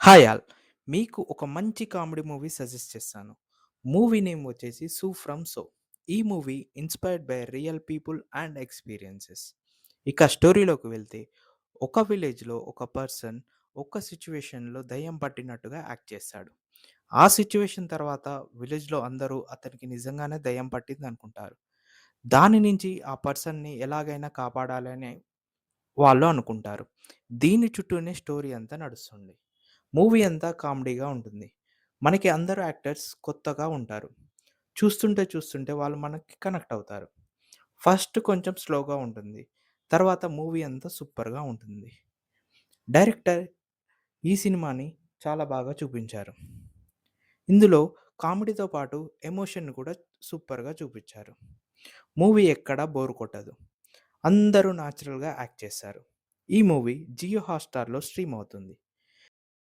Hi all. మీకు ఒక మంచి కామెడీ మూవీ సజెస్ట్ చేస్తాను. మూవీ నేమ్ వచ్చేసి 'సూ ఫ్రమ్ సో'. ఈ movie inspired by real people and experiences. ఇక స్టోరీలోకి వెళ్తే, ఒక విలేజ్‌లో ఒక పర్సన్ ఒక సిట్యుయేషన్‌లో దెయ్యం పట్టినట్టుగా యాక్ట్ చేస్తాడు. ఆ సిట్యుయేషన్ తర్వాత విలేజ్‌లో అందరూ అతనికి నిజంగానే దెయ్యం పట్టిందనుకుంటారు. దాని నుంచి ఆ పర్సన్‌ని ఎలాగైనా కాపాడాలని వాళ్ళు అనుకుంటారు. దీని చుట్టూనే స్టోరీ అంతా నడుస్తుంది. మూవీ అంతా కామెడీగా ఉంటుంది. మనకి అందరూ యాక్టర్స్ కొత్తగా ఉంటారు. చూస్తుంటే వాళ్ళు మనకి కనెక్ట్ అవుతారు. ఫస్ట్ కొంచెం స్లోగా ఉంటుంది. తర్వాత మూవీ అంతా సూపర్‌గా ఉంటుంది. డైరెక్టర్ ఈ సినిమాని చాలా బాగా చూపించారు. ఇందులో కామెడీతో పాటు ఎమోషన్‌ని కూడా సూపర్‌గా చూపిచ్చారు. మూవీ ఎక్కడా బోర్ కొట్టదు. అందరూ న్యాచురల్‌గా యాక్ట్ చేశారు. ఈ మూవీ జియో హాట్‌స్టార్‌లో స్ట్రీమ్ అవుతుంది.